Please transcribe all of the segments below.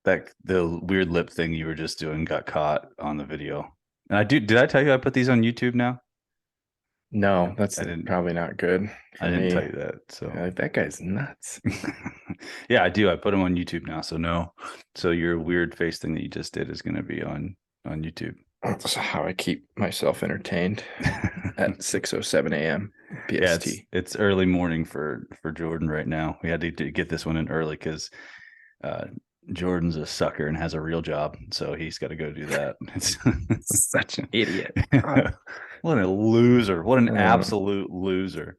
that the weird lip thing you were just doing got caught on the video. And did I tell you I put these on YouTube now? No, that's I didn't probably not good I for didn't tell me. you that. So Like, that guy's nuts. yeah, I do. I put them on YouTube now. So no. So your weird face thing that you just did is gonna be on YouTube. That's how I keep myself entertained at 6:07 a.m. Yeah, it's PST. it's early morning for Jordan right now. We had to get this one in early because uh Jordan's a sucker and has a real job, so he's got to go do that. It's Such an idiot. God. what a loser! What an Um, absolute loser!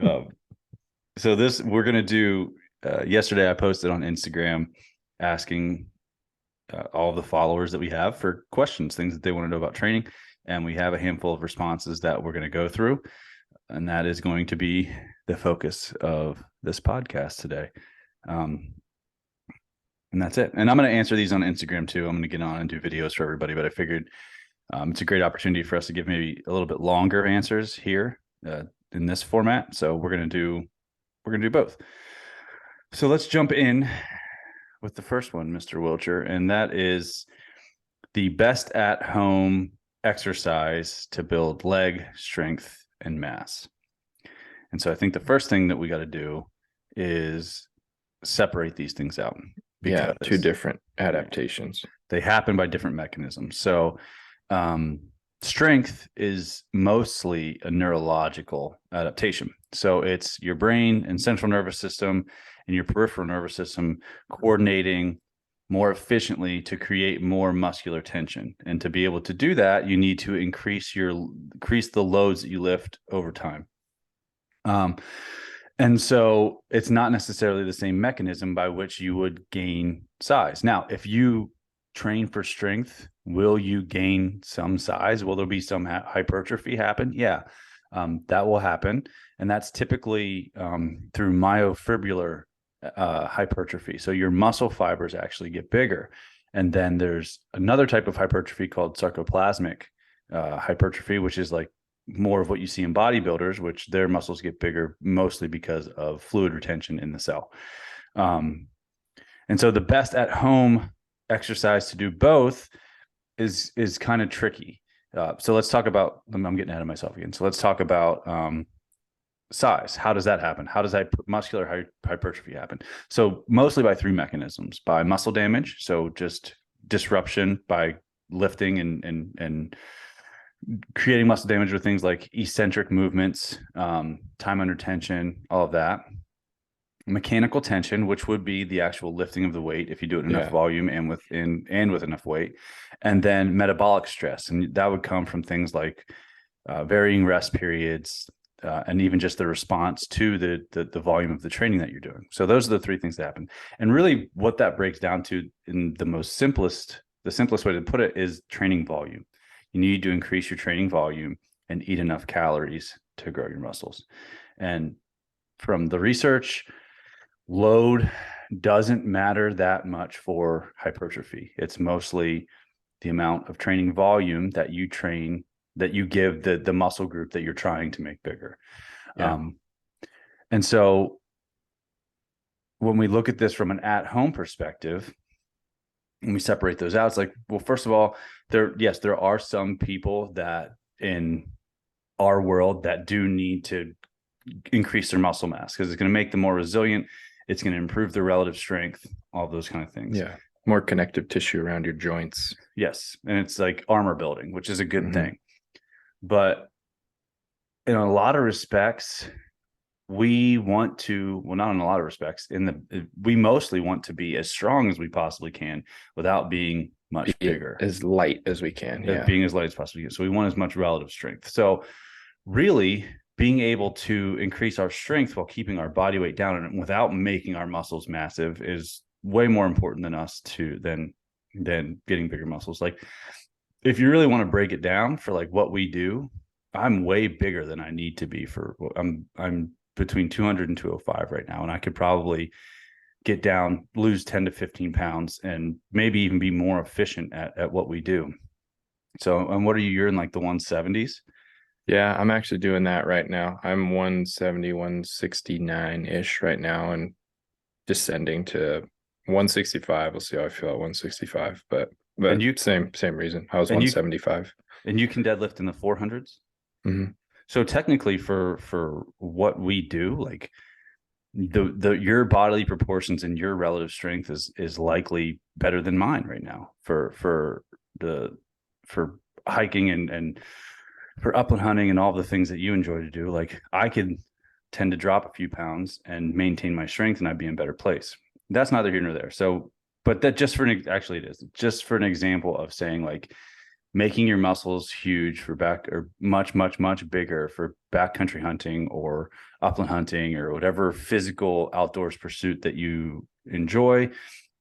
Um, so this we're gonna do. Yesterday, I posted on Instagram asking all the followers that we have for questions, things that they want to know about training, and we have a handful of responses that we're going to go through, and that is going to be the focus of this podcast today. Um, and that's it. And I'm going to answer these on Instagram too. I'm going to get on and do videos for everybody, but I figured it's a great opportunity for us to give maybe a little bit longer answers here in this format. So we're gonna do both. So let's jump in with the first one, Mr. Wilcher, and that is the best at home exercise to build leg strength and mass. And so I think the first thing that we got to do is separate these things out yeah, two because different adaptations. they happen by different mechanisms. So, um, strength is mostly a neurological adaptation. So it's your brain and central nervous system and your peripheral nervous system coordinating more efficiently to create more muscular tension. And to be able to do that, you need to increase the loads that you lift over time. And so it's not necessarily the same mechanism by which you would gain size. Now, if you train for strength, will you gain some size? Will there be some hypertrophy happen? Yeah, that will happen. And that's typically through myofibrillar hypertrophy. So your muscle fibers actually get bigger. And then there's another type of hypertrophy called sarcoplasmic hypertrophy, which is like more of what you see in bodybuilders, which their muscles get bigger mostly because of fluid retention in the cell. And so the best at home exercise to do both is kind of tricky. So let's talk about, I'm getting ahead of myself again. So let's talk about size. How does that happen? How does muscular hypertrophy happen? So mostly by three mechanisms: by muscle damage, so just disruption by lifting and creating muscle damage with things like eccentric movements, time under tension, all of that. Mechanical tension, which would be the actual lifting of the weight if you do it in enough volume and with enough weight, and then metabolic stress, and that would come from things like varying rest periods, and even just the response to the volume of the training that you're doing. So those are the three things that happen. And really what that breaks down to in the simplest way to put it is training volume. You need to increase your training volume and eat enough calories to grow your muscles. And from the research, load doesn't matter that much for hypertrophy. It's mostly the amount of training volume that you give the muscle group that you're trying to make bigger. Yeah. And so when we look at this from an at-home perspective, and we separate those out, it's like, well, first of all, there are some people that in our world that do need to increase their muscle mass because it's going to make them more resilient. It's going to improve their relative strength, all those kind of things. Yeah. More connective tissue around your joints. Yes. And it's like armor building, which is a good thing. But in a lot of respects, we want to, well, not in a lot of respects, we mostly want to be as strong as we possibly can without being much bigger. As light as we can. Yeah. Being as light as possible. So we want as much relative strength. So really being able to increase our strength while keeping our body weight down and without making our muscles massive is way more important than getting bigger muscles. Like if you really want to break it down for like what we do, I'm way bigger than I need to be for I'm between 200 and 205 right now. And I could probably lose 10 to 15 pounds and maybe even be more efficient at what we do. So, and what are you? You're in like the 170s? Yeah, I'm actually doing that right now. I'm 170, 169-ish right now and descending to 165. We'll see how I feel at 165, but And you same reason. I was and you 175. and you can deadlift in the 400s. Mm-hmm. So technically, for what we do, like the your bodily proportions and your relative strength is likely better than mine right now the for hiking and for upland hunting and all the things that you enjoy to do. Like I could tend to drop a few pounds and maintain my strength, and I'd be in a better place. That's neither here nor there. So, but that just for an actually it is just for an example of saying like making your muscles huge for back or much bigger for backcountry hunting or upland hunting or whatever physical outdoors pursuit that you enjoy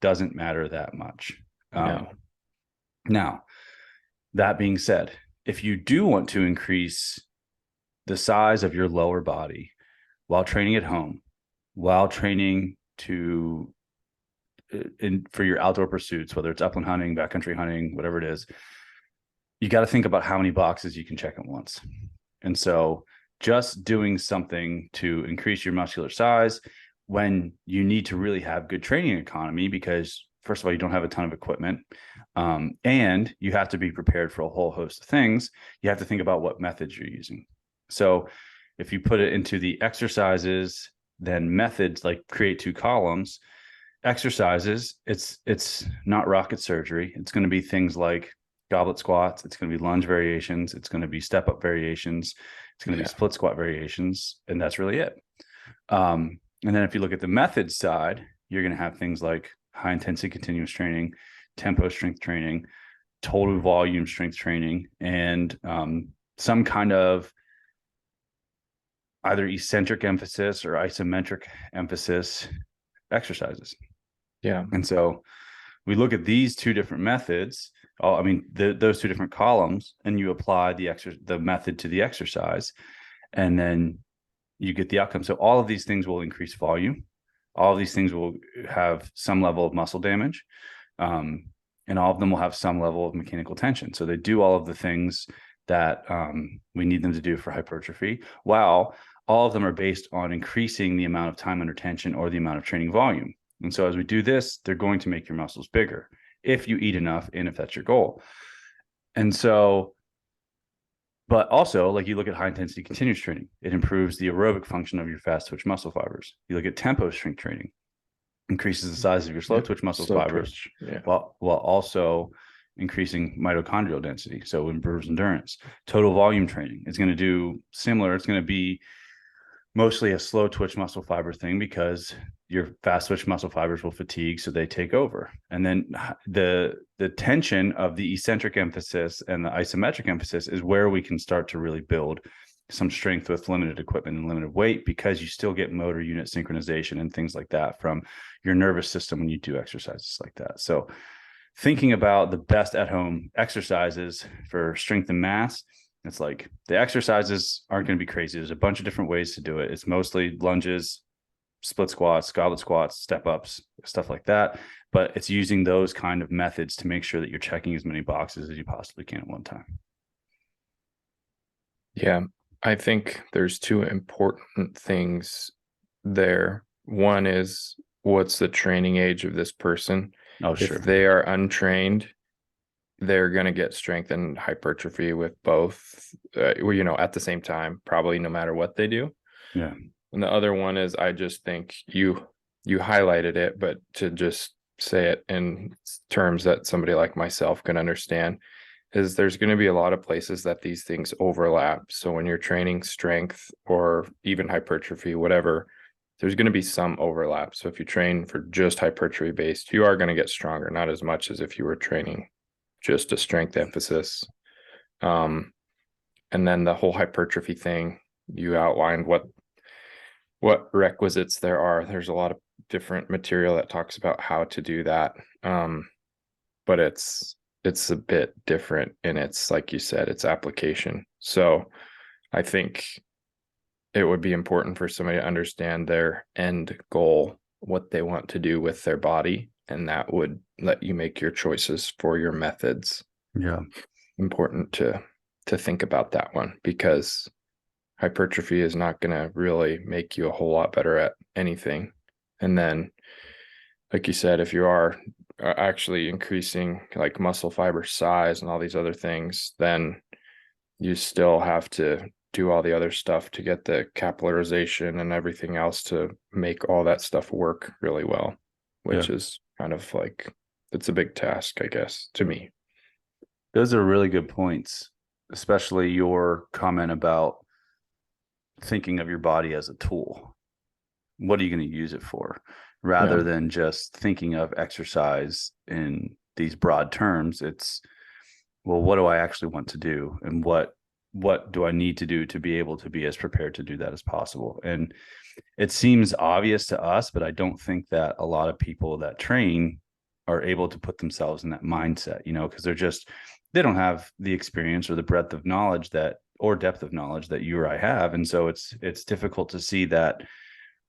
doesn't matter that much. No. Now, that being said, if you do want to increase the size of your lower body while training at home, while training to for your outdoor pursuits, whether it's upland hunting, backcountry hunting, whatever it is, you got to think about how many boxes you can check at once. And so just doing something to increase your muscular size when you need to really have good training economy, because first of all, you don't have a ton of equipment, and you have to be prepared for a whole host of things. You have to think about what methods you're using. So if you put it into the exercises, then methods, like create two columns. Exercises, it's not rocket surgery. It's going to be things like goblet squats. It's going to be lunge variations. It's going to be step up variations. It's going to be split squat variations. And that's really it. And then if you look at the methods side, you're going to have things like high intensity continuous training, tempo strength training, total volume strength training, and some kind of either eccentric emphasis or isometric emphasis exercises. Yeah. And so we look at these two different methods, those two different columns, and you apply the method to the exercise, and then you get the outcome. So all of these things will increase volume. All of these things will have some level of muscle damage, and all of them will have some level of mechanical tension. So they do all of the things that we need them to do for hypertrophy, while all of them are based on increasing the amount of time under tension or the amount of training volume. And so as we do this, they're going to make your muscles bigger if you eat enough and if that's your goal. And so, but also, like you look at high intensity continuous training, it improves the aerobic function of your fast twitch muscle fibers. You look at tempo strength training, increases the size of your slow twitch muscle fibers, while also increasing mitochondrial density. So it improves endurance. Total volume training is going to do similar. It's going to be mostly a slow twitch muscle fiber thing because your fast twitch muscle fibers will fatigue, so they take over. And then the tension of the eccentric emphasis and the isometric emphasis is where we can start to really build some strength with limited equipment and limited weight, because you still get motor unit synchronization and things like that from your nervous system when you do exercises like that. So thinking about the best at home exercises for strength and mass, it's like the exercises aren't going to be crazy. There's a bunch of different ways to do it. It's mostly lunges, split squats, goblet squats, step ups, stuff like that. But it's using those kind of methods to make sure that you're checking as many boxes as you possibly can at one time. Yeah, I think there's two important things there. One is, what's the training age of this person? Oh, sure. If they are untrained, they're going to get strength and hypertrophy with both, at the same time, probably no matter what they do. Yeah. And the other one is, I just think you highlighted it, but to just say it in terms that somebody like myself can understand, is there's going to be a lot of places that these things overlap. So when you're training strength or even hypertrophy, whatever, there's going to be some overlap. So if you train for just hypertrophy based, you are going to get stronger, not as much as if you were training just a strength emphasis. And then the whole hypertrophy thing, you outlined what requisites there are. There's a lot of different material that talks about how to do that. But it's a bit different in its, like you said, its application. So I think it would be important for somebody to understand their end goal, what they want to do with their body, and that would let you make your choices for your methods. Yeah. Important to think about that one, because hypertrophy is not going to really make you a whole lot better at anything. And then like you said, if you are actually increasing like muscle fiber size and all these other things, then you still have to do all the other stuff to get the capillarization and everything else to make all that stuff work really well, which is kind of like, it's a big task, I guess, to me. Those are really good points, especially your comment about thinking of your body as a tool. What are you going to use it for? Rather than just thinking of exercise in these broad terms, it's, well, what do I actually want to do? And what do I need to do to be able to be as prepared to do that as possible? And it seems obvious to us, but I don't think that a lot of people that train are able to put themselves in that mindset, because they don't have the experience or the breadth of knowledge or depth of knowledge that you or I have. And so it's difficult to see that,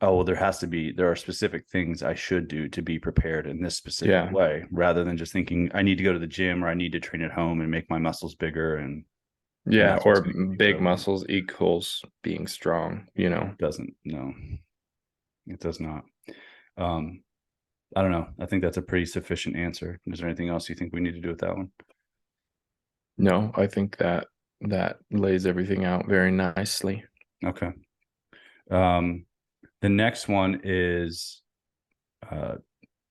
oh, well, there are specific things I should do to be prepared in this specific way, rather than just thinking I need to go to the gym or I need to train at home and make my muscles bigger. And or big muscles equals being strong, Doesn't, no, it does not. I don't know. I think that's a pretty sufficient answer. Is there anything else you think we need to do with that one? No, I think that lays everything out very nicely. Okay. The next one is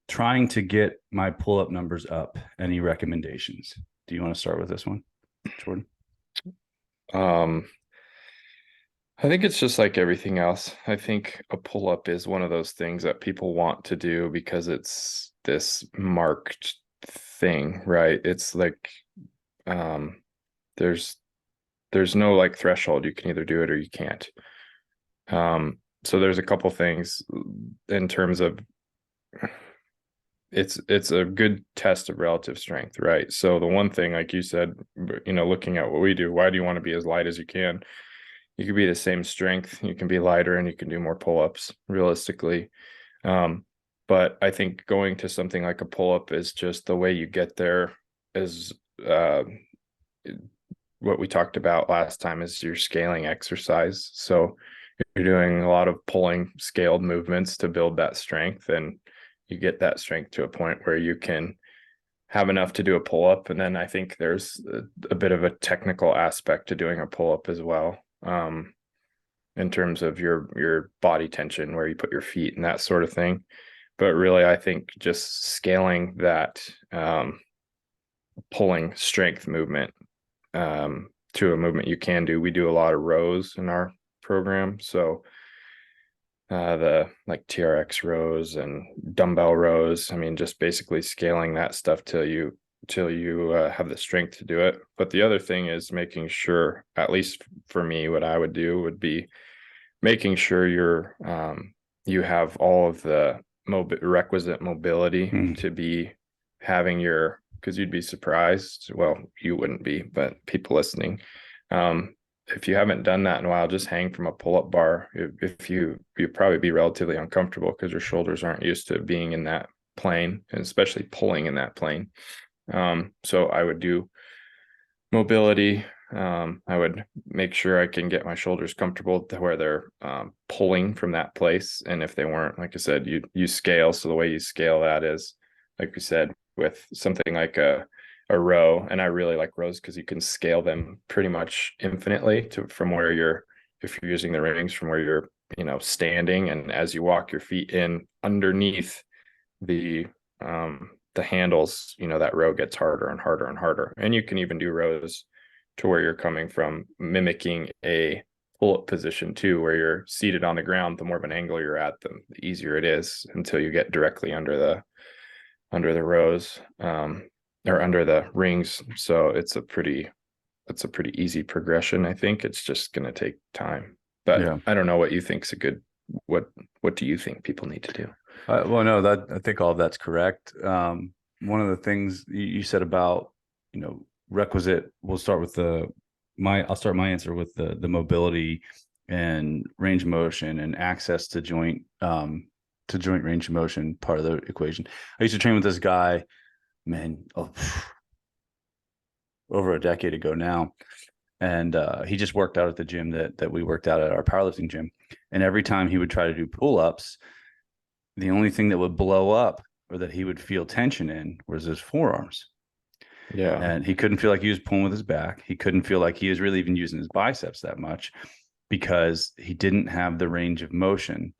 trying to get my pull-up numbers up. Any recommendations? Do you want to start with this one, Jordan? I think it's just like everything else. I think a pull-up is one of those things that people want to do because it's this marked thing, right? It's like there's no like threshold. You can either do it or you can't. So there's a couple things in terms of it's a good test of relative strength, right? So the one thing, like you said, looking at what we do, why do you want to be as light as you can? You can be the same strength, you can be lighter, and you can do more pull-ups realistically. But I think going to something like a pull-up is just the way you get there. Is what we talked about last time is your scaling exercise. So you're doing a lot of pulling scaled movements to build that strength, and you get that strength to a point where you can have enough to do a pull-up. And then I think there's a bit of a technical aspect to doing a pull-up as well, in terms of your body tension, where you put your feet and that sort of thing. But really, I think just scaling that pulling strength movement to a movement you can do. We do a lot of rows in our program, so the like TRX rows and dumbbell rows. I mean, just basically scaling that stuff till you have the strength to do it. But the other thing is making sure, at least for me, what I would do would be making sure you have all of the requisite mobility to be having because you'd be surprised. Well, you wouldn't be, but people listening, if you haven't done that in a while, just hang from a pull-up bar. If you'd probably be relatively uncomfortable because your shoulders aren't used to being in that plane, and especially pulling in that plane. So I would do mobility. I would make sure I can get my shoulders comfortable to where they're pulling from that place. And if they weren't, like I said, you scale. So the way you scale that is, like we said, with something like a row. And I really like rows because you can scale them pretty much infinitely from where if you're using the rings, from where you're, standing. And as you walk your feet in underneath the handles, that row gets harder and harder and harder. And you can even do rows to where you're coming from, mimicking a pull-up position too, where you're seated on the ground. The more of an angle you're at, the easier it is until you get directly under the rows, or under the rings. So it's a pretty easy progression. I think it's just going to take time, but I don't know what you think's what do you think people need to do? Well, no, I think all of that's correct. One of the things you said about, requisite, I'll start my answer with the mobility and range of motion and access to joint range of motion part of the equation. I used to train with this guy, over a decade ago now. And he just worked out at the gym that we worked out at, our powerlifting gym. And every time he would try to do pull-ups, the only thing that would blow up or that he would feel tension in was his forearms. Yeah. And he couldn't feel like he was pulling with his back. He couldn't feel like he was really even using his biceps that much because he didn't have the range of motion,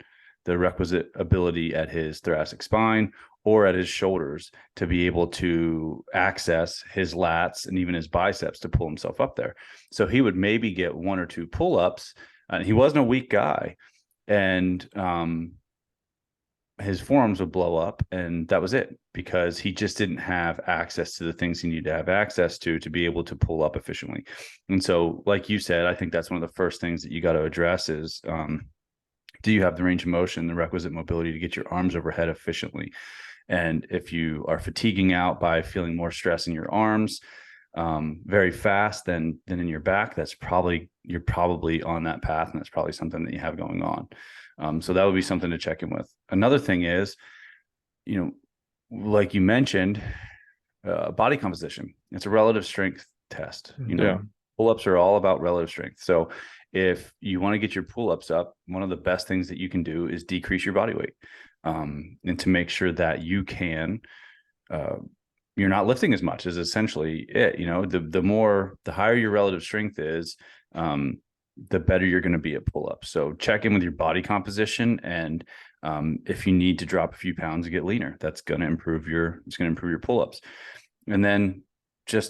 the requisite ability at his thoracic spine or at his shoulders to be able to access his lats and even his biceps to pull himself up there. So he would maybe get 1 or 2 pull-ups. He wasn't a weak guy. And his forearms would blow up, and that was it, because he just didn't have access to the things he needed to have access to be able to pull up efficiently. And so, like you said, I think that's one of the first things that you got to address is, do you have the range of motion, the requisite mobility to get your arms overhead efficiently? And if you are fatiguing out by feeling more stress in your arms very fast than in your back, you're probably on that path, and that's probably something that you have going on. So that would be something to check in with. Another thing is, like you mentioned, body composition. It's a relative strength test. Pull-ups are all about relative strength. So if you want to get your pull-ups up, one of the best things that you can do is decrease your body weight, and to make sure that you can, you're not lifting as much is essentially it. The higher your relative strength is, the better you're going to be at pull-ups. So check in with your body composition, and if you need to drop a few pounds to get leaner, that's going to improve your pull-ups. And then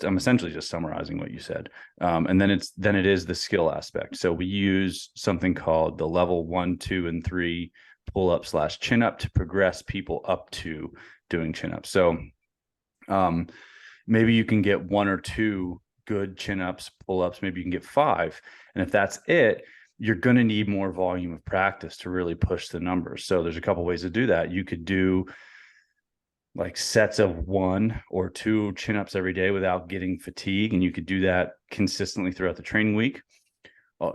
I'm essentially just summarizing what you said. And then it is the skill aspect. So we use something called the level 1, 2, and 3 pull-up / chin-up to progress people up to doing chin-ups. So maybe you can get 1 or 2 good chin-ups, pull-ups, maybe you can get 5. And if that's it, you're going to need more volume of practice to really push the numbers. So there's a couple ways to do that. You could do like sets of 1 or 2 chin-ups every day without getting fatigue. And you could do that consistently throughout the training week.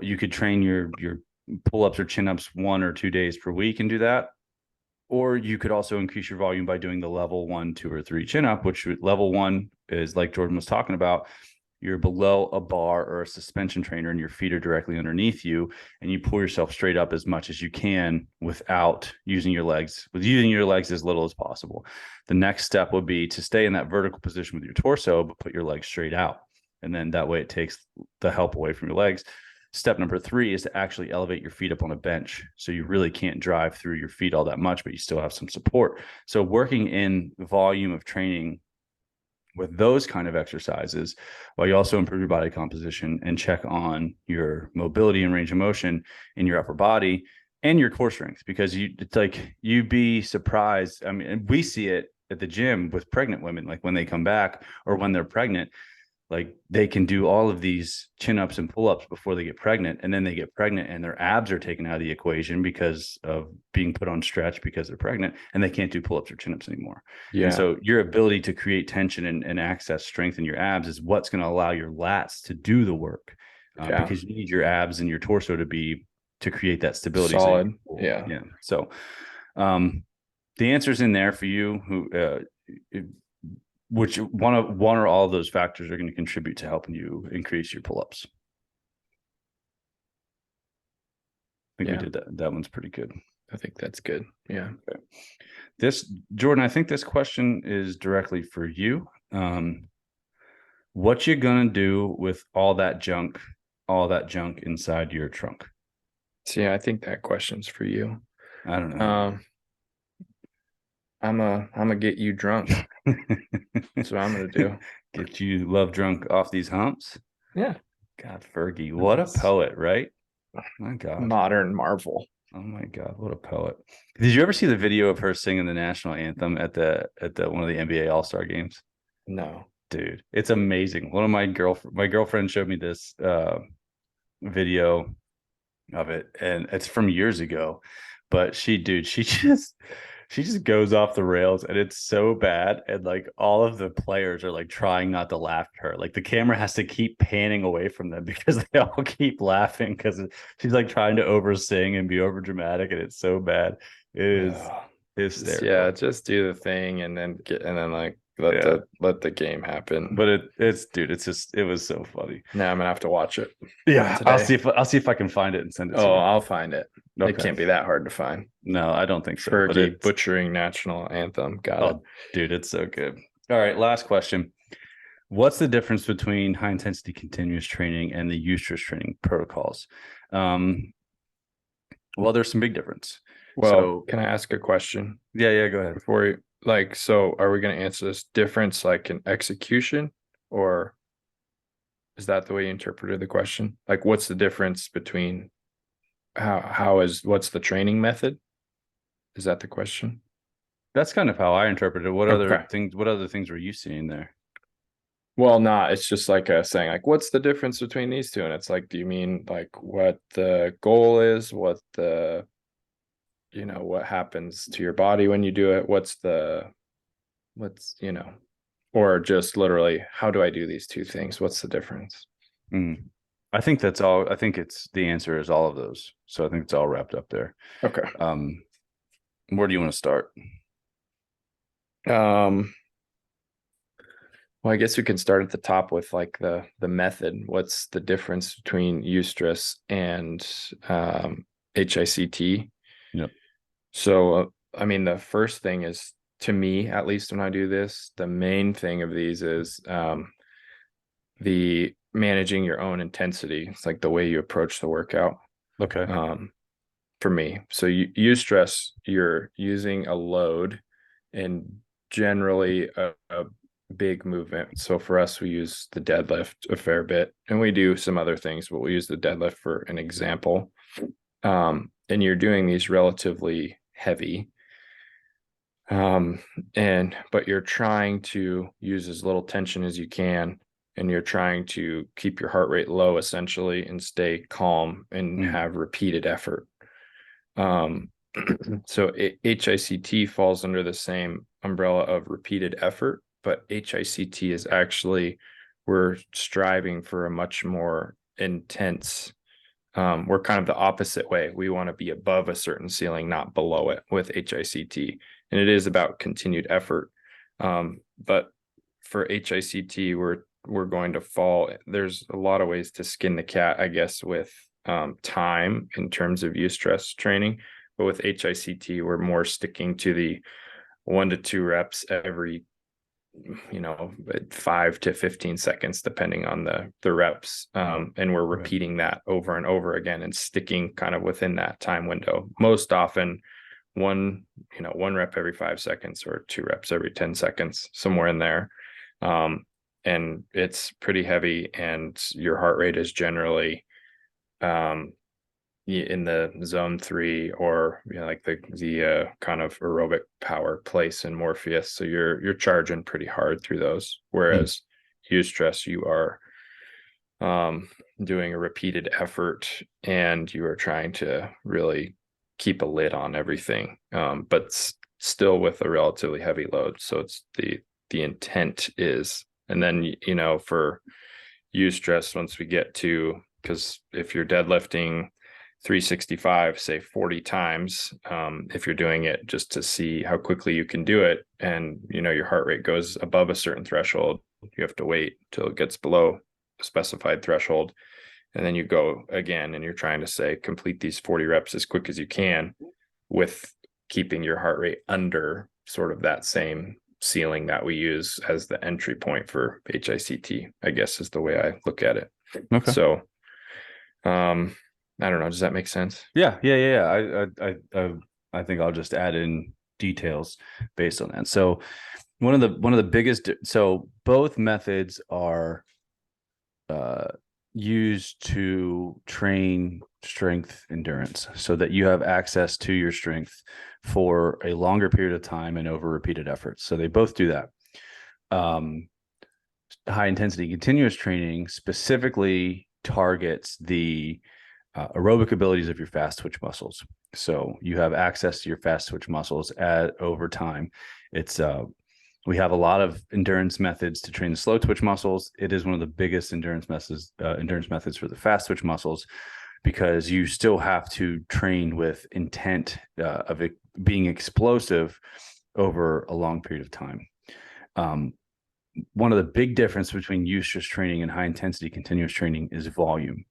You could train your pull-ups or chin-ups 1 or 2 days per week and do that. Or you could also increase your volume by doing the level 1, 2, or 3 chin-up, which level 1 is, like Jordan was talking about, you're below a bar or a suspension trainer and your feet are directly underneath you, and you pull yourself straight up as much as you can without using your legs, as little as possible. The next step would be to stay in that vertical position with your torso, but put your legs straight out. And then that way it takes the help away from your legs. Step number 3 is to actually elevate your feet up on a bench. So you really can't drive through your feet all that much, but you still have some support. So working in volume of training with those kind of exercises, while you also improve your body composition and check on your mobility and range of motion in your upper body and your core strength, because you'd be surprised. I mean, we see it at the gym with pregnant women, like when they come back or when they're pregnant, like they can do all of these chin-ups and pull-ups before they get pregnant, and then they get pregnant and their abs are taken out of the equation because of being put on stretch because they're pregnant, and they can't do pull-ups or chin-ups anymore. Yeah. And so your ability to create tension and access strength in your abs is what's going to allow your lats to do the work, because you need your abs and your torso to create that stability. Solid. Yeah. So the answer's in there for you. Which one or all of those factors are going to contribute to helping you increase your pull-ups? I think we did that. That one's pretty good. I think that's good. Yeah. Okay. Jordan, I think this question is directly for you. What you gonna do with all that junk inside your trunk? See, I think that question's for you. I don't know. I'm gonna get you drunk. That's what I'm gonna do. Get you love drunk off these humps. Yeah. God, Fergie, what a poet, right? My God, modern marvel. Oh my God, what a poet! Did you ever see the video of her singing the national anthem at the one of the NBA All-Star games? No, dude, it's amazing. One of my girlfriend showed me this video of it, and it's from years ago. But she just goes off the rails, and it's so bad. And like all of the players are like trying not to laugh at her. Like the camera has to keep panning away from them because they all keep laughing because she's like trying to oversing and be over dramatic, and it's so bad. It is hysterical. Yeah, just do the thing and then let the game happen. But it was so funny. Now I'm gonna have to watch it. Yeah, I'll see if I can find it and send it to you. I'll find it. It can't be that hard to find. No, I don't think so. Fergie butchering national anthem. Got it. Dude, it's so good. All right, last question. What's the difference between high intensity continuous training and the Eustress training protocols? Well, there's some big difference. Well, so, can I ask a question? Yeah, go ahead. Before you, so are we going to answer this difference like in execution, or is that the way you interpreted the question? Like, what's the difference between what's the training method? Is that the question? That's kind of how I interpreted it. What other things were you seeing there? Well, it's just like saying like, what's the difference between these two? And it's like, do you mean like what the goal is, what happens to your body when you do it? Or just literally, how do I do these two things? What's the difference? I think that's all. I think the answer is all of those. So I think it's all wrapped up there. Okay. Where do you want to start? Well, I guess we can start at the top with like the method. What's the difference between Eustress and HICT? Yep. So, I mean, the first thing is, to me, at least when I do this, the main thing of these is the managing your own intensity. It's like the way you approach the workout. Okay. For me, so Eustress, you're using a load and generally a big movement. So for us, we use the deadlift a fair bit, and we do some other things, but we use the deadlift for an example. And you're doing these relatively heavy, but you're trying to use as little tension as you can, and you're trying to keep your heart rate low essentially and stay calm and have repeated effort. So HICT falls under the same umbrella of repeated effort, but HICT is actually, we're striving for a much more intense, we're kind of the opposite way. We want to be above a certain ceiling, not below it with HICT. And it is about continued effort. But for HICT, we're going to fall. There's a lot of ways to skin the cat, I guess, with time in terms of Eustress training. But with HICT, we're more sticking to the 1 to 2 reps every 5 to 15 seconds, depending on the reps. And we're repeating that over and over again and sticking kind of within that time window. Most often one rep every 5 seconds or 2 reps every 10 seconds, somewhere in there. And it's pretty heavy, and your heart rate is generally in the zone 3, or like the kind of aerobic power place in Morpheus. So you're charging pretty hard through those. Whereas Eustress, you are doing a repeated effort, and you are trying to really keep a lid on everything, but still with a relatively heavy load. So it's the intent is, and then for Eustress, once we get to, because if you're deadlifting 365, say 40 times, if you're doing it just to see how quickly you can do it, and your heart rate goes above a certain threshold, you have to wait till it gets below a specified threshold, and then you go again, and you're trying to say complete these 40 reps as quick as you can, with keeping your heart rate under sort of that same ceiling that we use as the entry point for HICT, I guess, is the way I look at it. Okay. So I don't know. Does that make sense? Yeah. I think I'll just add in details based on that. So one of the biggest, so both methods are used to train strength endurance, so that you have access to your strength for a longer period of time and over repeated efforts. So they both do that. High intensity continuous training specifically targets the aerobic abilities of your fast twitch muscles. So you have access to your fast twitch muscles over time. It's we have a lot of endurance methods to train the slow twitch muscles. It is one of the biggest endurance methods for the fast twitch muscles, because you still have to train with intent of it being explosive over a long period of time. One of the big difference between Eustress training and high intensity continuous training is volume.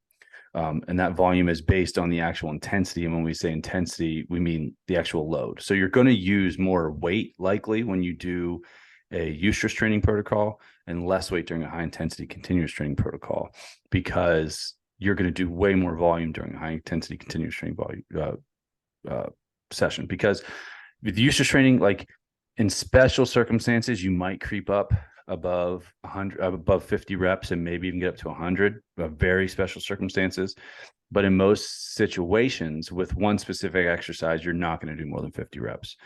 And that volume is based on the actual intensity. And when we say intensity, we mean the actual load. So you're going to use more weight likely when you do a Eustress training protocol and less weight during a high intensity continuous training protocol, because you're going to do way more volume during a high intensity continuous training volume session. Because with Eustress training, like in special circumstances, you might creep up above 100, above 50 reps, and maybe even get up to 100, very special circumstances. But in most situations with one specific exercise, you're not going to do more than 50 reps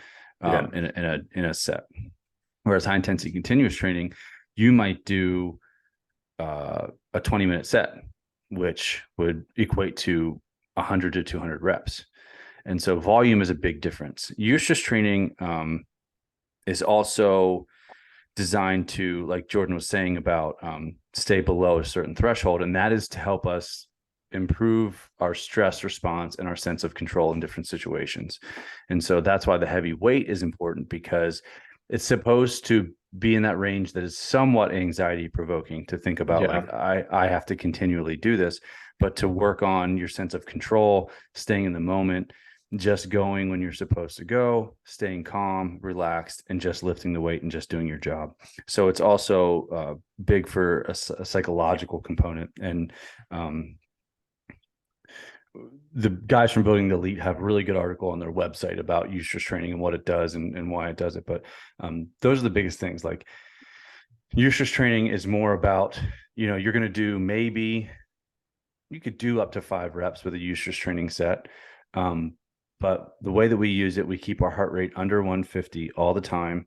in a set. Whereas high intensity continuous training, you might do a 20-minute set, which would equate to 100 to 200 reps. And so volume is a big difference. Eustress training is also designed to, like Jordan was saying about stay below a certain threshold. And that is to help us improve our stress response and our sense of control in different situations. And so that's why the heavy weight is important, because it's supposed to be in that range that is somewhat anxiety provoking to think about. Like I have to continually do this, but to work on your sense of control, staying in the moment, just going when you're supposed to go, staying calm, relaxed, and just lifting the weight and just doing your job. So it's also big for a psychological component. And the guys from Building the Elite have a really good article on their website about Eustress training and what it does and why it does it. But those are the biggest things. Like Eustress training is more about, you're going to do, maybe you could do up to 5 reps with a Eustress training set. But the way that we use it, we keep our heart rate under 150 all the time.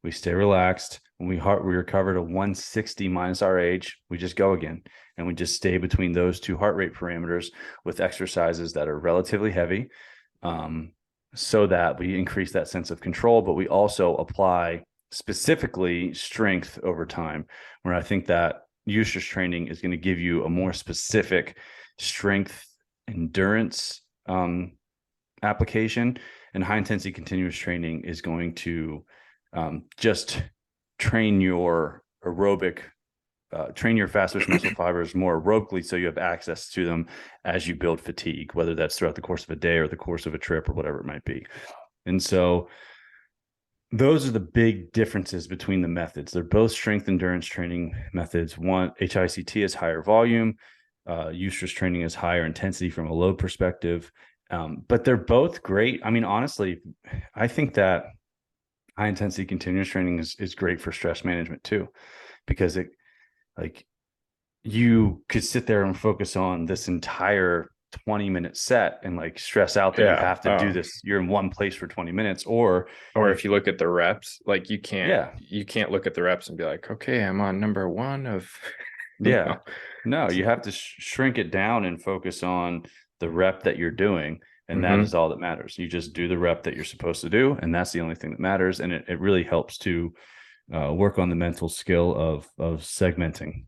We stay relaxed. When we recover to 160 minus our age, we just go again. And we just stay between those 2 heart rate parameters with exercises that are relatively heavy, so that we increase that sense of control. But we also apply specifically strength over time, where I think that Eustress training is going to give you a more specific strength endurance application, and high intensity continuous training is going to just train your aerobic, train your fast twitch muscle fibers more aerobically, so you have access to them as you build fatigue, whether that's throughout the course of a day or the course of a trip or whatever it might be. And so those are the big differences between the methods. They're both strength endurance training methods. One, HICT is higher volume, Eustress training is higher intensity from a load perspective. But they're both great. I mean, honestly, I think that high intensity continuous training is great for stress management too, because you could sit there and focus on this entire 20-minute set and like stress out that you have to do this. You're in one place for 20 minutes, or if you look at the reps, like you can't look at the reps and be like, okay, I'm on number 1 of, no, you have to shrink it down and focus on the rep that you're doing. And that is all that matters. You just do the rep that you're supposed to do. And that's the only thing that matters. And it really helps to work on the mental skill of segmenting,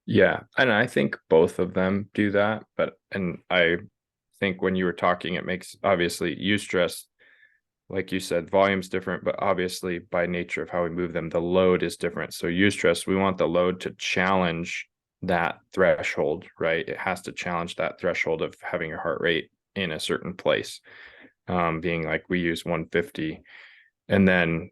Yeah. And I think both of them do that. And I think when you were talking, it makes, obviously, Eustress, like you said, volume's different, but obviously by nature of how we move them, the load is different. So Eustress, we want the load to challenge that threshold, right? It has to challenge that threshold of having your heart rate in a certain place, being like we use 150. And then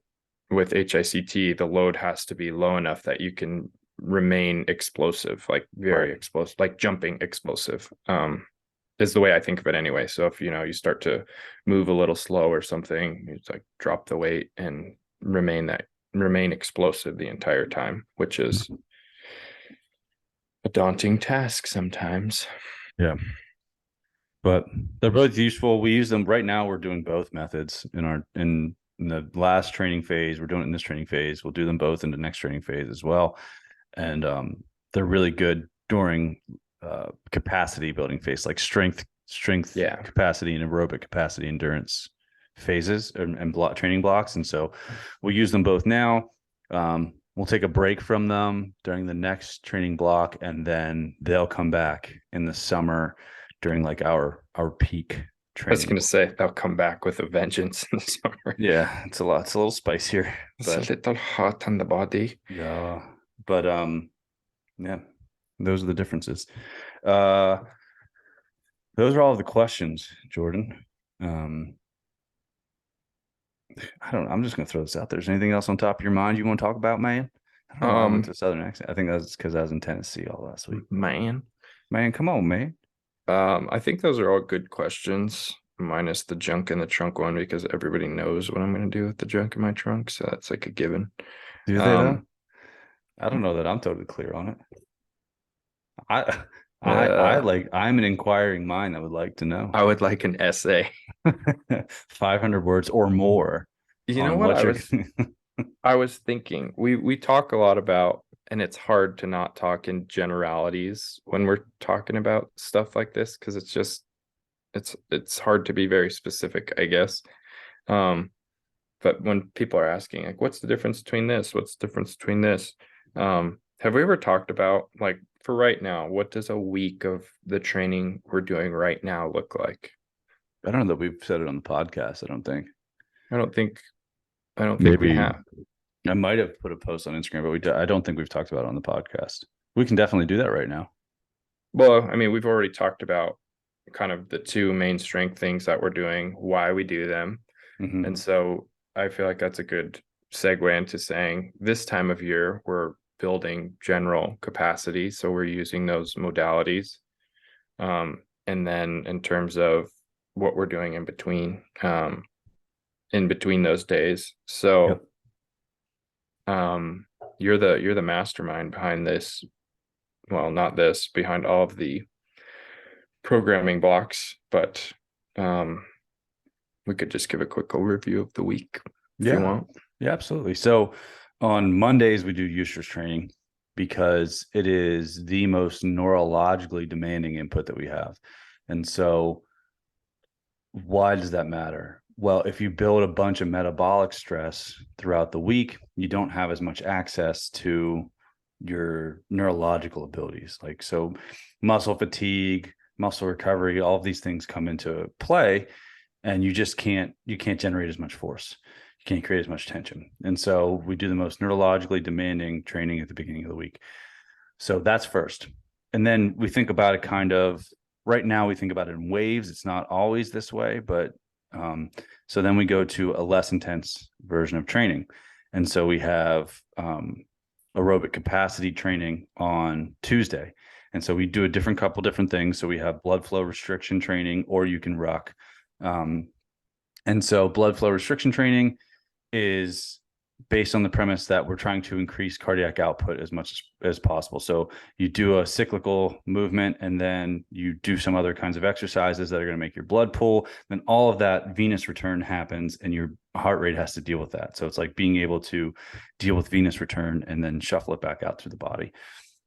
with HICT, the load has to be low enough that you can remain explosive, like very explosive, like jumping explosive, is the way I think of it anyway. So if you start to move a little slow or something, it's like drop the weight and remain explosive the entire time, which is a daunting task sometimes. Yeah. But they're both useful. We use them right now. We're doing both methods in the last training phase. We're doing it in this training phase. We'll do them both in the next training phase as well. And they're really good during capacity building phase, like strength capacity and aerobic capacity endurance phases and training blocks. And so we'll use them both now. We'll take a break from them during the next training block, and then they'll come back in the summer during like our peak training. I was going to say they'll come back with a vengeance in the summer. Yeah, it's a little spicier. It's a little hot on the body. Yeah, but yeah, those are the differences. Those are all the questions, Jordan. I'm just gonna throw this out there. Is there anything else on top of your mind you want to talk about, man? I don't know why I went to a southern accent. I think that's because I was in Tennessee all last week. Man. Man, come on, man. I think those are all good questions, minus the junk in the trunk one, because everybody knows what I'm going to do with the junk in my trunk. So that's like a given. Do they though? I don't know that I'm totally clear on it. I'm an inquiring mind. I would like to know. I would like an essay. 500 words or more. You know what I was thinking? We talk a lot about, and it's hard to not talk in generalities when we're talking about stuff like this, because it's hard to be very specific, I guess. But when people are asking, like, what's the difference between this? What's the difference between this? Have we ever talked about, like, for right now, what does a week of the training we're doing right now look like? I don't know that we've said it on the podcast. I don't think we have. I might have put a post on Instagram, but I don't think we've talked about it on the podcast. We can definitely do that right now. Well, I mean, we've already talked about kind of the two main strength things that we're doing, why we do them. Mm-hmm. And so I feel like that's a good segue into saying this time of year, we're building general capacity. So we're using those modalities. And then in terms of what we're doing in between those days. So you're the mastermind behind this. Well, not this, behind all of the programming blocks, but we could just give a quick overview of the week if you want. Yeah, absolutely. So on Mondays, we do Eustress training because it is the most neurologically demanding input that we have. And so why does that matter? Well, if you build a bunch of metabolic stress throughout the week, you don't have as much access to your neurological abilities. Like, so muscle fatigue, muscle recovery, all of these things come into play, and you just can't generate as much force. You can't create as much tension. And so we do the most neurologically demanding training at the beginning of the week. So that's first. And then we think about it kind of, right now we think about it in waves. It's not always this way, but so then we go to a less intense version of training. And so we have aerobic capacity training on Tuesday. And so we do a couple different things. So we have blood flow restriction training, or you can ruck. And so blood flow restriction training is based on the premise that we're trying to increase cardiac output as much as possible. So you do a cyclical movement, and then you do some other kinds of exercises that are going to make your blood pool. Then all of that venous return happens, and your heart rate has to deal with that. So it's like being able to deal with venous return and then shuffle it back out through the body.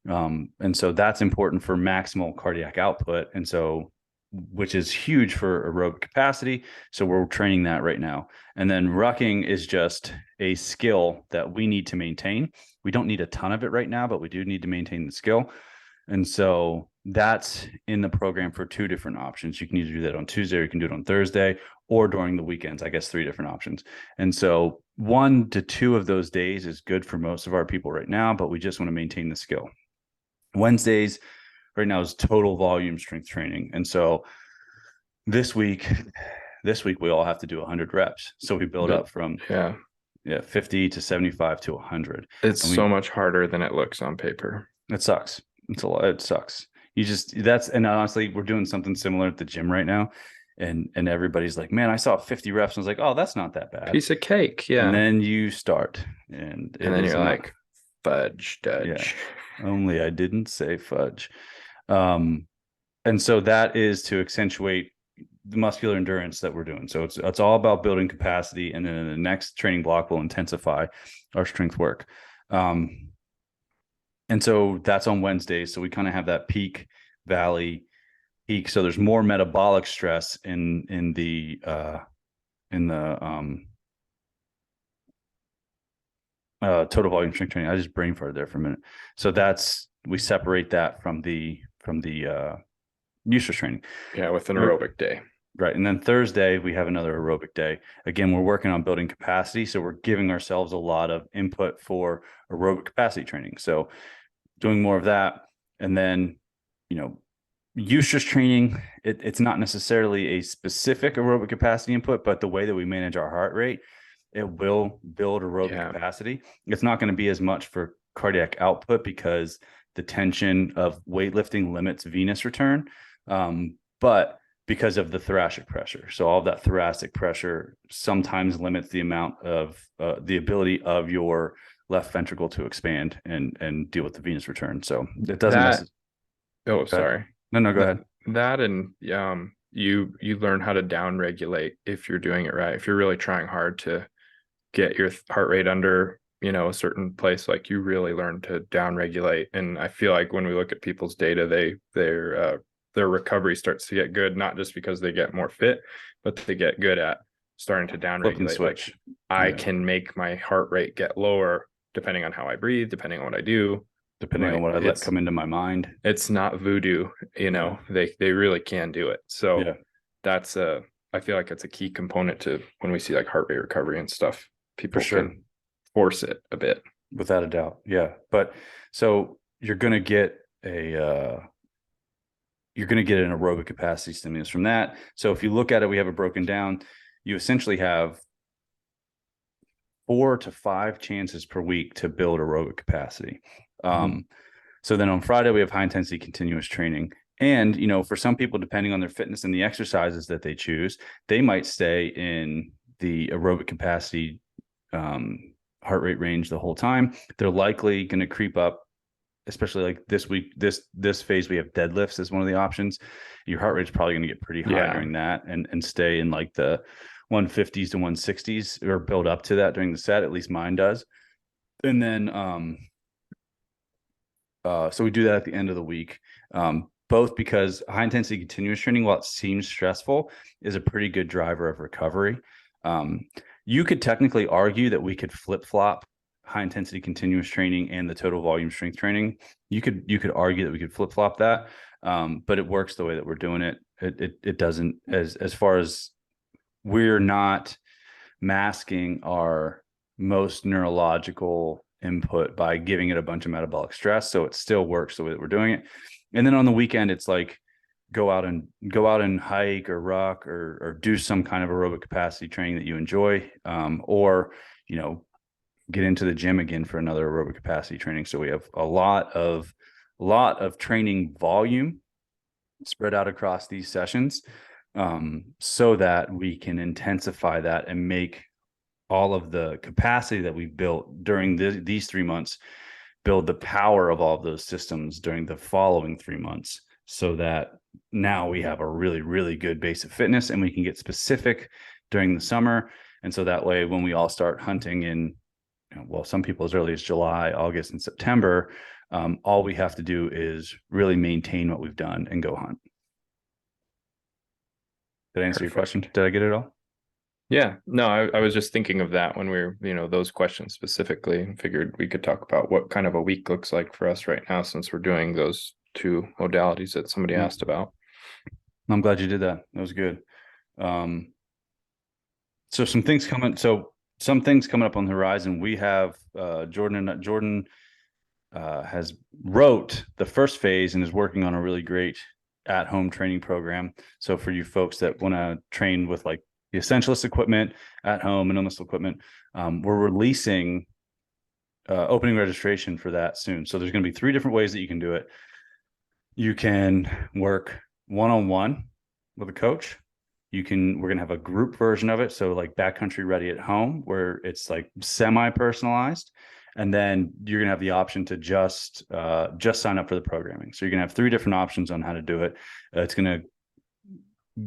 And so that's important for maximal cardiac output. And so, which is huge for aerobic capacity. So we're training that right now. And then rucking is just a skill that we need to maintain. We don't need a ton of it right now, but we do need to maintain the skill. And so that's in the program for two different options. You can either do that on Tuesday, or you can do it on Thursday, or during the weekends. I guess 3 different options. And so 1 to 2 of those days is good for most of our people right now, but we just want to maintain the skill. Wednesdays right now is total volume strength training. And so this week we all have to do 100 reps. So we build up from 50 to 75 to 100. It's so much harder than it looks on paper. It sucks. It's a lot. It sucks. And honestly, we're doing something similar at the gym right now. And everybody's like, man, I saw 50 reps. And I was like, oh, that's not that bad. Piece of cake. Yeah. And then you start, and then you're like, fudge, Dutch. Yeah. Only I didn't say fudge. And so that is to accentuate the muscular endurance that we're doing. So it's all about building capacity. And then in the next training block, we'll intensify our strength work. And so that's on Wednesdays. So we kind of have that peak, valley, peak. So there's more metabolic stress in the total volume strength training. I just brain farted there for a minute. So we separate that from the Eustress training. Yeah, with an aerobic day. Right. And then Thursday, we have another aerobic day. Again, we're working on building capacity. So we're giving ourselves a lot of input for aerobic capacity training. So doing more of that. And then, Eustress training, it's not necessarily a specific aerobic capacity input, but the way that we manage our heart rate, it will build aerobic capacity. It's not going to be as much for cardiac output because the tension of weightlifting limits venous return, but because of the thoracic pressure. So all of that thoracic pressure sometimes limits the amount of the ability of your left ventricle to expand and deal with the venous return. So it doesn't necessarily. Oh, sorry. No, go ahead. That and you learn how to down regulate if you're doing it right. If you're really trying hard to get your heart rate under, a certain place, like you really learn to down regulate. And I feel like when we look at people's data, their recovery starts to get good, not just because they get more fit, but they get good at starting to down regulate. Switch. Like I can make my heart rate get lower depending on how I breathe, depending on what I do, depending on what I let come into my mind. It's not voodoo, they really can do it. So that's I feel like it's a key component to when we see like heart rate recovery and stuff. People can force it a bit. Without a doubt. Yeah. But so you're going to get an aerobic capacity stimulus from that. So if you look at it, we have it broken down. You essentially have 4 to 5 chances per week to build aerobic capacity. So then on Friday, we have high intensity continuous training. And, for some people, depending on their fitness and the exercises that they choose, they might stay in the aerobic capacity heart rate range the whole time. They're likely going to creep up, especially like this week, this phase, we have deadlifts as one of the options. Your heart rate's probably going to get pretty high during that and stay in like the 150s to 160s or build up to that during the set. At least mine does. And then, so we do that at the end of the week, both because high intensity continuous training, while it seems stressful, is a pretty good driver of recovery. You could technically argue that we could flip-flop high intensity continuous training and the total volume strength training. You could argue that we could flip-flop that, but it works the way that we're doing it. It doesn't, as far as we're not masking our most neurological input by giving it a bunch of metabolic stress. So it still works the way that we're doing it. And then on the weekend, it's like go out and hike or rock or do some kind of aerobic capacity training that you enjoy, or, get into the gym again for another aerobic capacity training. So we have a lot of training volume spread out across these sessions, so that we can intensify that and make all of the capacity that we've built during these 3 months, build the power of all of those systems during the following 3 months, so that now we have a really, really good base of fitness and we can get specific during the summer. And so that way, when we all start hunting in, some people as early as July, August, and September, all we have to do is really maintain what we've done and go hunt. Did I answer your question? Did I get it all? Yeah, no, I was just thinking of that when we were, those questions specifically, and figured we could talk about what kind of a week looks like for us right now, since we're doing those 2 modalities that somebody asked about. I'm glad you did that. That was good. So some things coming up on the horizon. We have Jordan has wrote the first phase and is working on a really great at-home training program. So for you folks that want to train with like the essentialist equipment at home, minimalist equipment, we're releasing opening registration for that soon. So there's going to be 3 different ways that you can do it. You can work one-on-one with a coach. We're going to have a group version of it. So like Backcountry Ready at Home, where it's like semi-personalized. And then you're going to have the option to just sign up for the programming. So you're going to have 3 different options on how to do it.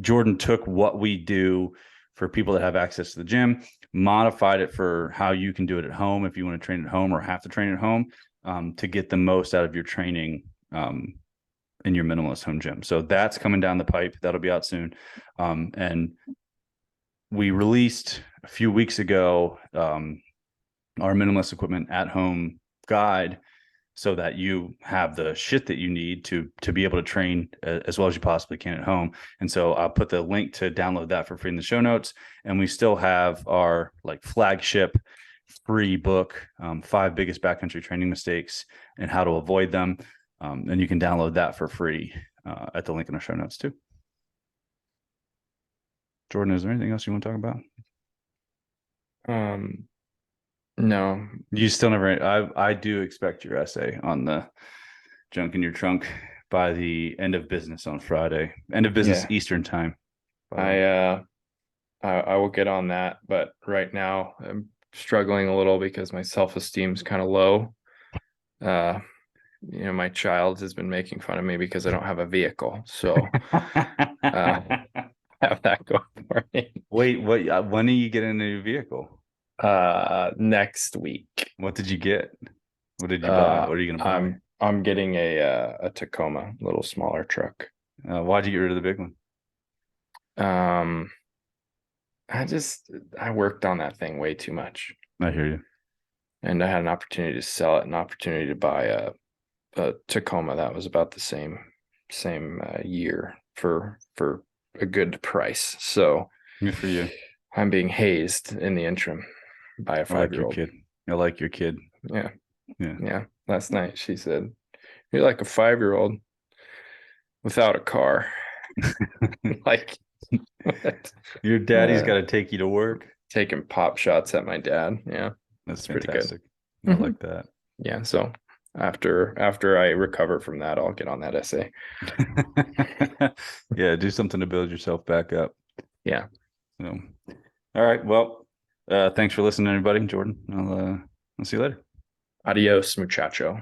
Jordan took what we do for people that have access to the gym, modified it for how you can do it at home if you want to train at home or have to train at home, to get the most out of your training in your minimalist home gym. So that's coming down the pipe. That'll be out soon. And we released a few weeks ago our minimalist equipment at home guide, so that you have the shit that you need to be able to train as well as you possibly can at home. And so I'll put the link to download that for free in the show notes. And we still have our like flagship free book, 5 biggest backcountry training mistakes and how to avoid them. And you can download that for free at the link in our show notes too. Jordan, is there anything else you want to talk about? No. You still never. I do expect your essay on the junk in your trunk by the end of business on Friday, end of business Eastern time. I will get on that, but right now I'm struggling a little because my self-esteem is kind of low. My child has been making fun of me because I don't have a vehicle, so have that go for me. Wait, what? When are you getting a new vehicle? Next week. What did you get? What did you buy? What are you gonna buy? I'm getting a Tacoma, a little smaller truck. Why'd you get rid of the big one? I worked on that thing way too much. I hear you. And I had an opportunity to sell it, an opportunity to buy a Tacoma that was about the same year for a good price. So good for you. I'm being hazed in the interim by a 5-year-old. I like your kid. Yeah. Last night she said, "You're like a 5-year-old without a car." Like, what? Your daddy's got to take you to work. Taking pop shots at my dad. Yeah, that's fantastic. I like that. Yeah. So after I recover from that, I'll get on that essay. Yeah, do something to build yourself back up. Yeah. So, all right. Well, thanks for listening, everybody. Jordan, I'll see you later. Adios, muchacho.